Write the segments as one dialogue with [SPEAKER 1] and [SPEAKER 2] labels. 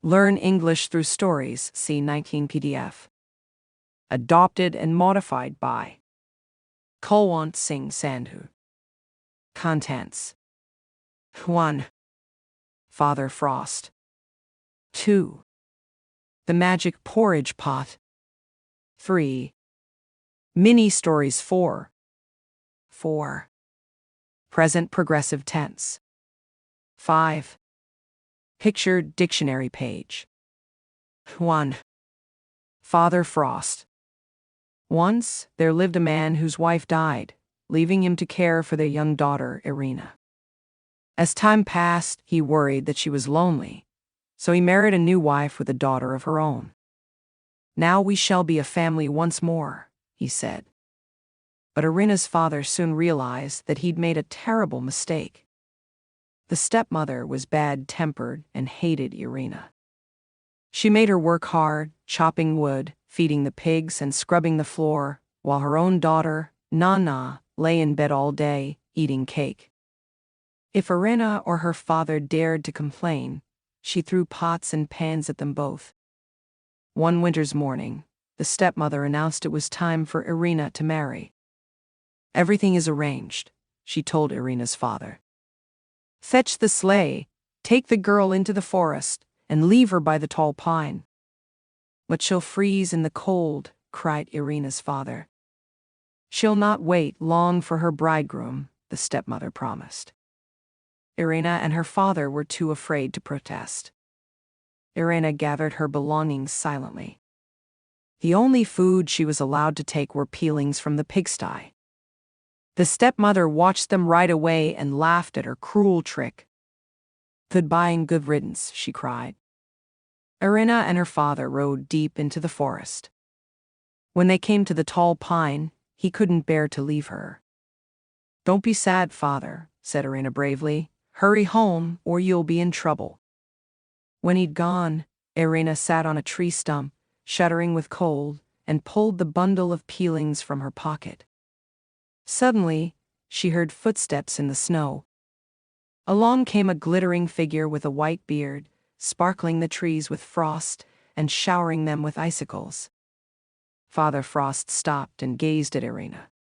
[SPEAKER 1] Learn English through stories, C19 PDF. Adopted and modified by Kulwant Singh Sandhu. Contents: 1. Father Frost. 2. The Magic Porridge Pot. 3. Mini Stories 4. 4. Present Progressive Tense. 5. Picture Dictionary page. 1. Father Frost. Once there lived a man whose wife died, leaving him to care for their young daughter, Irina. As time passed, he worried that she was lonely, so he married a new wife with a daughter of her own. "Now we shall be a family once more," he said. But Irina's father soon realized that he'd made a terrible mistake. The stepmother was bad-tempered and hated Irina. She made her work hard, chopping wood, feeding the pigs, and scrubbing the floor, while her own daughter, Nana, lay in bed all day, eating cake. If Irina or her father dared to complain, she threw pots and pans at them both. One winter's morning, the stepmother announced it was time for Irina to marry. "Everything is arranged," she told Irina's father. "Fetch the sleigh, take the girl into the forest, and leave her by the tall pine." "But she'll freeze in the cold," cried Irina's father. "She'll not wait long for her bridegroom," the stepmother promised. Irina and her father were too afraid to protest. Irina gathered her belongings silently. The only food she was allowed to take were peelings from the pigsty. The stepmother watched them right away and laughed at her cruel trick. "Goodbye and good riddance," she cried. Irina and her father rode deep into the forest. When they came to the tall pine, he couldn't bear to leave her. "Don't be sad, father," said Irina bravely. "Hurry home, or you'll be in trouble." When he'd gone, Irina sat on a tree stump, shuddering with cold, and pulled the bundle of peelings from her pocket. Suddenly, she heard footsteps in the snow. Along came a glittering figure with a white beard, sparkling the trees with frost and showering them with icicles. Father Frost stopped and gazed at Irina.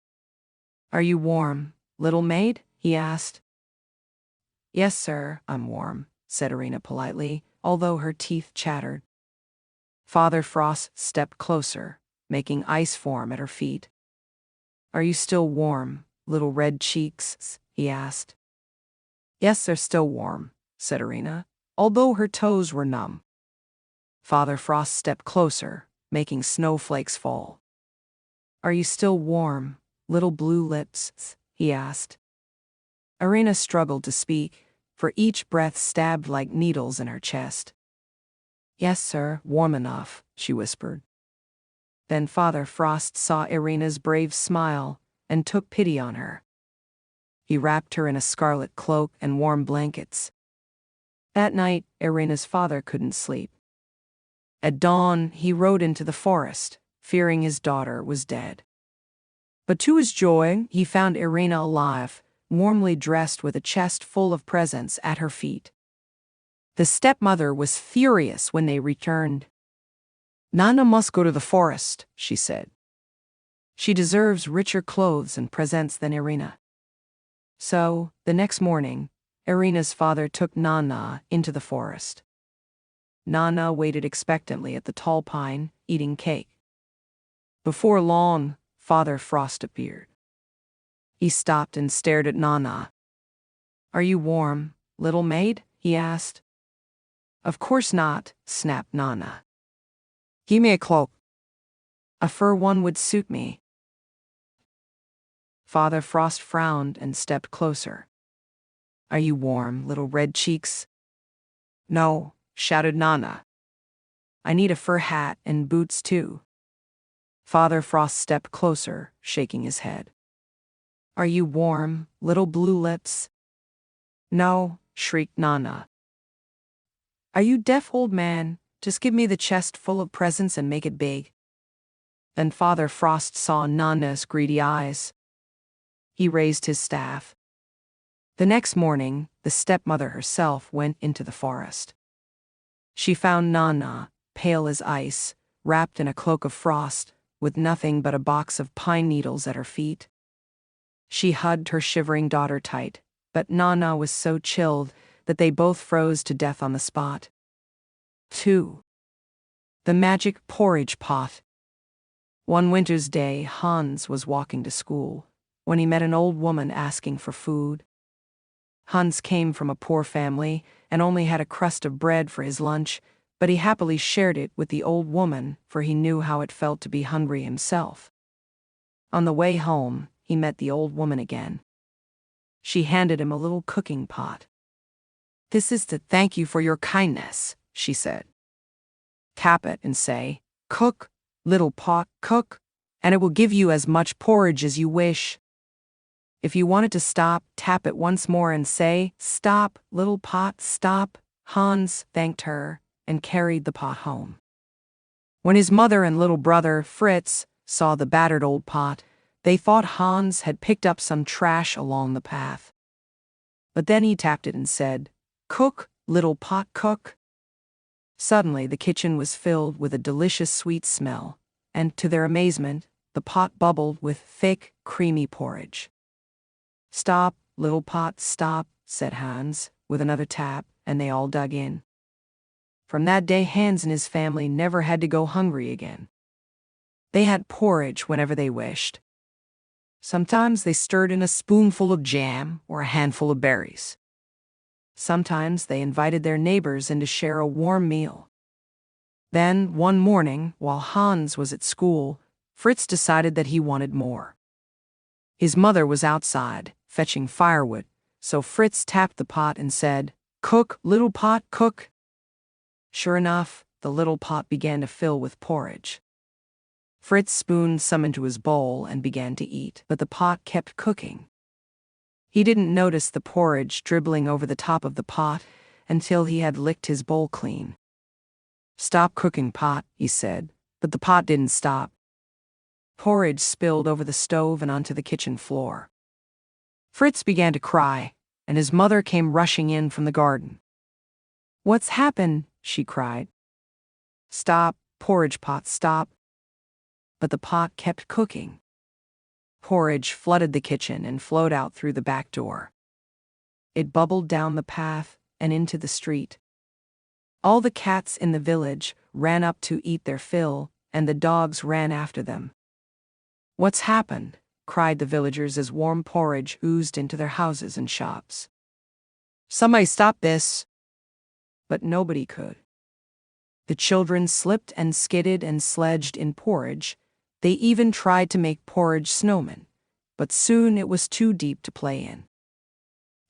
[SPEAKER 1] "Are you warm, little maid?" he asked. "Yes, sir, I'm warm," said Irina politely, although her teeth chattered. Father Frost stepped closer, making ice form at her feet. "Are you still warm, little red cheeks?" he asked. "Yes, they're still warm," said Irina, although her toes were numb. Father Frost stepped closer, making snowflakes fall. "Are you still warm, little blue lips?" he asked. Irina struggled to speak, for each breath stabbed like needles in her chest. "Yes, sir, warm enough," she whispered. Then Father Frost saw Irina's brave smile and took pity on her. He wrapped her in a scarlet cloak and warm blankets. That night, Irina's father couldn't sleep. At dawn, he rode into the forest, fearing his daughter was dead. But to his joy, he found Irina alive, warmly dressed with a chest full of presents at her feet. The stepmother was furious when they returned. "Nana must go to the forest," she said. "She deserves richer clothes and presents than Irina." So, the next morning, Irina's father took Nana into the forest. Nana waited expectantly at the tall pine, eating cake. Before long, Father Frost appeared. He stopped and stared at Nana. "Are you warm, little maid?" he asked. "Of course not," snapped Nana. "Give me a cloak." "A fur one would suit me." Father Frost frowned and stepped closer. "Are you warm, little red cheeks?" "No," shouted Nana. "I need a fur hat and boots too." Father Frost stepped closer, shaking his head. "Are you warm, little blue lips?" "No," shrieked Nana. "Are you deaf, old man? Just give me the chest full of presents and make it big." Then Father Frost saw Nana's greedy eyes. He raised his staff. The next morning, the stepmother herself went into the forest. She found Nana, pale as ice, wrapped in a cloak of frost, with nothing but a box of pine needles at her feet. She hugged her shivering daughter tight, but Nana was so chilled that they both froze to death on the spot. 2. The magic porridge pot. One winter's day, Hans was walking to school when he met an old woman asking for food. Hans came from a poor family and only had a crust of bread for his lunch, but he happily shared it with the old woman, for he knew how it felt to be hungry himself. On the way home, he met the old woman again. She handed him a little cooking pot. "This is to thank you for your kindness," she said. "Tap it and say, 'Cook, little pot, cook,' and it will give you as much porridge as you wish. If you want it to stop, tap it once more and say, 'Stop, little pot, stop.'" Hans thanked her and carried the pot home. When his mother and little brother, Fritz, saw the battered old pot, they thought Hans had picked up some trash along the path. But then he tapped it and said, "Cook, little pot, cook." Suddenly the kitchen was filled with a delicious sweet smell, and to their amazement, the pot bubbled with thick, creamy porridge. "Stop, little pot, stop," said Hans, with another tap, and they all dug in. From that day, Hans and his family never had to go hungry again. They had porridge whenever they wished. Sometimes they stirred in a spoonful of jam or a handful of berries. Sometimes they invited their neighbors in to share a warm meal. Then, one morning, while Hans was at school, Fritz decided that he wanted more. His mother was outside, fetching firewood, so Fritz tapped the pot and said, "Cook, little pot, cook." Sure enough, the little pot began to fill with porridge. Fritz spooned some into his bowl and began to eat, but the pot kept cooking. He didn't notice the porridge dribbling over the top of the pot until he had licked his bowl clean. "Stop cooking, pot," he said, but the pot didn't stop. Porridge spilled over the stove and onto the kitchen floor. Fritz began to cry, and his mother came rushing in from the garden. "What's happened?" she cried. "Stop, porridge pot, stop." But the pot kept cooking. Porridge flooded the kitchen and flowed out through the back door. It bubbled down the path and into the street. All the cats in the village ran up to eat their fill, and the dogs ran after them. "What's happened?" cried the villagers as warm porridge oozed into their houses and shops. "Somebody stop this!" But nobody could. The children slipped and skidded and sledged in porridge. They even tried to make porridge snowmen, but soon it was too deep to play in.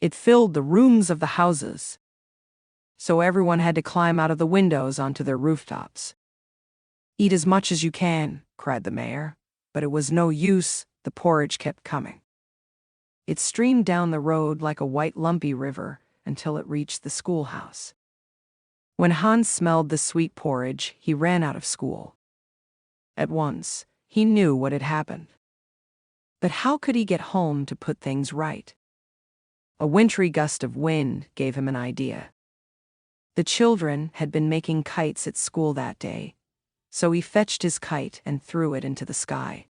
[SPEAKER 1] It filled the rooms of the houses, so everyone had to climb out of the windows onto their rooftops. "Eat as much as you can," cried the mayor, but it was no use, the porridge kept coming. It streamed down the road like a white lumpy river until it reached the schoolhouse. When Hans smelled the sweet porridge, he ran out of school. At once, he knew what had happened. But how could he get home to put things right? A wintry gust of wind gave him an idea. The children had been making kites at school that day, so he fetched his kite and threw it into the sky.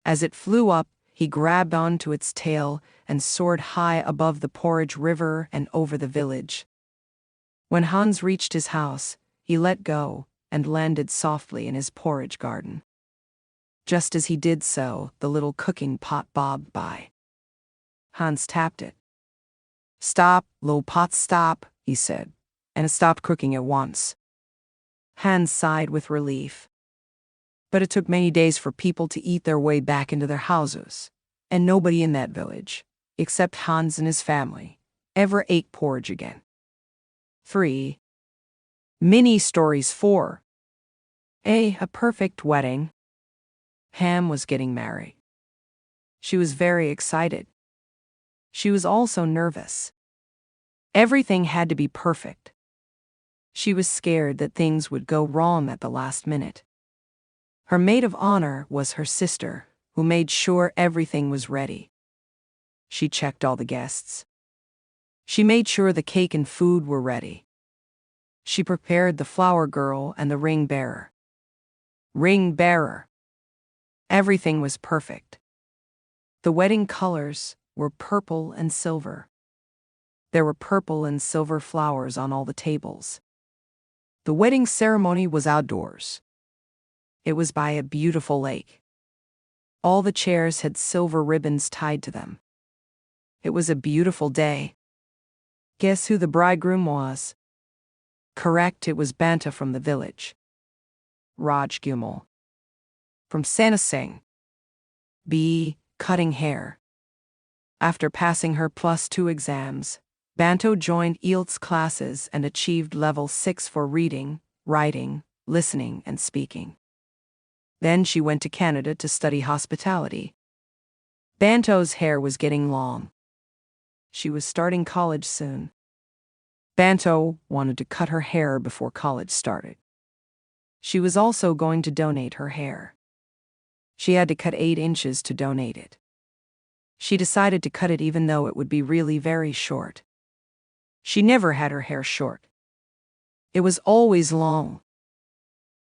[SPEAKER 1] As it flew up, he grabbed onto its tail and soared high above the porridge river and over the village. When Hans reached his house, he let go and landed softly in his porridge garden. Just as he did so, the little cooking pot bobbed by. Hans tapped it. "Stop, little pot, stop," he said, and it stopped cooking at once. Hans sighed with relief. But it took many days for people to eat their way back into their houses, and nobody in that village, except Hans and his family, ever ate porridge again. 3. Mini Stories 4. A perfect wedding. Pam was getting married. She was very excited. She was also nervous. Everything had to be perfect. She was scared that things would go wrong at the last minute. Her maid of honor was her sister, who made sure everything was ready. She checked all the guests. She made sure the cake and food were ready. She prepared the flower girl and the ring bearer. Ring bearer. Everything was perfect. The wedding colors were purple and silver. There were purple and silver flowers on all the tables. The wedding ceremony was outdoors. It was by a beautiful lake. All the chairs had silver ribbons tied to them. It was a beautiful day. Guess who the bridegroom was? Correct, it was Banta from the village. Raj Gumal. From Sanasing. B. Cutting hair. After passing her +2 exams, Banto joined IELTS classes and achieved level 6 for reading, writing, listening, and speaking. Then she went to Canada to study hospitality. Banto's hair was getting long. She was starting college soon. Banto wanted to cut her hair before college started. She was also going to donate her hair. She had to cut 8 inches to donate it. She decided to cut it even though it would be really very short. She never had her hair short. It was always long.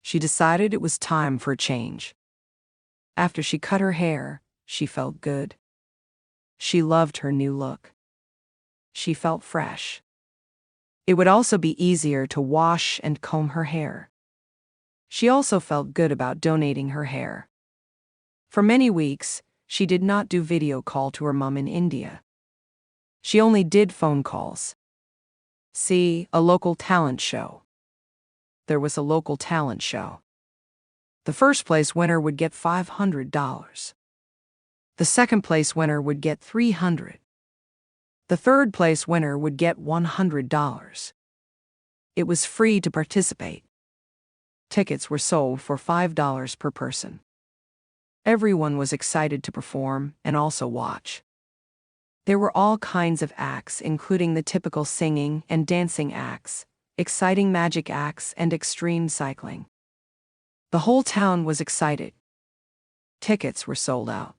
[SPEAKER 1] She decided it was time for a change. After she cut her hair, she felt good. She loved her new look. She felt fresh. It would also be easier to wash and comb her hair. She also felt good about donating her hair. For many weeks, she did not do video call to her mom in India. She only did phone calls. See, a local talent show. There was a local talent show. The first place winner would get $500. The second place winner would get $300. The third place winner would get $100. It was free to participate. Tickets were sold for $5 per person. Everyone was excited to perform and also watch. There were all kinds of acts, including the typical singing and dancing acts, exciting magic acts, and extreme cycling. The whole town was excited. Tickets were sold out.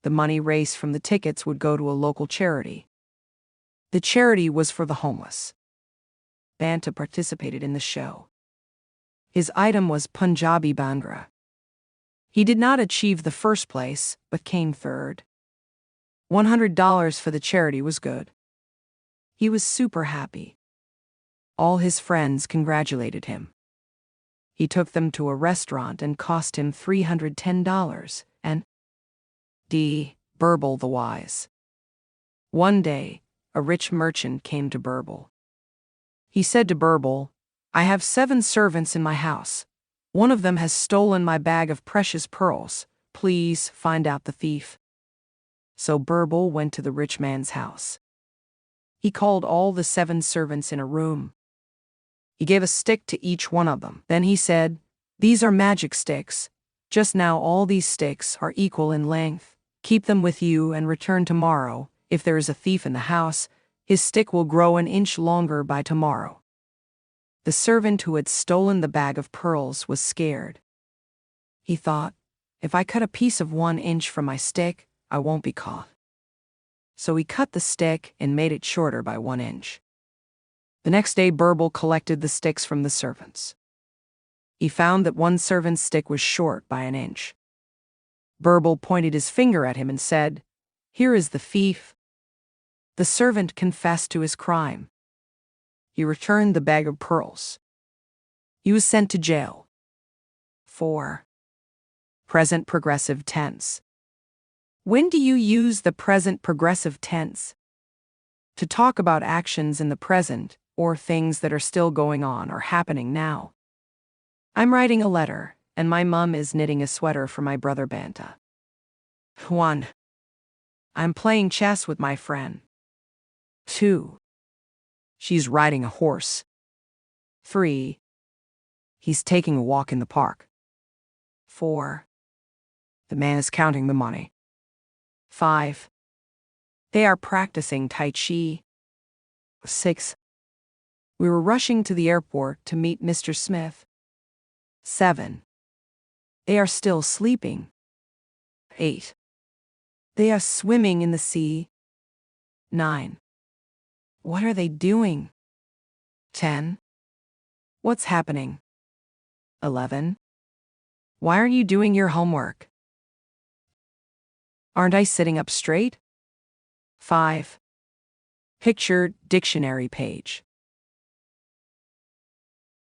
[SPEAKER 1] The money raised from the tickets would go to a local charity. The charity was for the homeless. Banta participated in the show. His item was Punjabi Bhangra. He did not achieve the first place, but came third. $100 for the charity was good. He was super happy. All his friends congratulated him. He took them to a restaurant and cost him $310, and Birbal the Wise. One day, a rich merchant came to Birbal. He said to Birbal, "I have 7 servants in my house. One of them has stolen my bag of precious pearls. Please find out the thief." So Birbal went to the rich man's house. He called all the 7 servants in a room. He gave a stick to each one of them. Then he said, "These are magic sticks. Just now all these sticks are equal in length. Keep them with you and return tomorrow. If there is a thief in the house, his stick will grow an inch longer by tomorrow." The servant who had stolen the bag of pearls was scared. He thought, if I cut a piece of 1 inch from my stick, I won't be caught. So he cut the stick and made it shorter by 1 inch. The next day, Birbal collected the sticks from the servants. He found that one servant's stick was short by 1 inch. Birbal pointed his finger at him and said, "Here is the thief." The servant confessed to his crime. He returned the bag of pearls. He was sent to jail. 4. Present progressive tense. When do you use the present progressive tense? To talk about actions in the present or things that are still going on or happening now. I'm writing a letter, and my mom is knitting a sweater for my brother Banta. 1. I'm playing chess with my friend. 2. She's riding a horse. 3. He's taking a walk in the park. 4. The man is counting the money. 5. They are practicing Tai Chi. 6. We were rushing to the airport to meet Mr. Smith. 7. They are still sleeping. 8. They are swimming in the sea. 9. What are they doing? 10. What's happening? 11. Why aren't you doing your homework? Aren't I sitting up straight? 5. Picture dictionary page.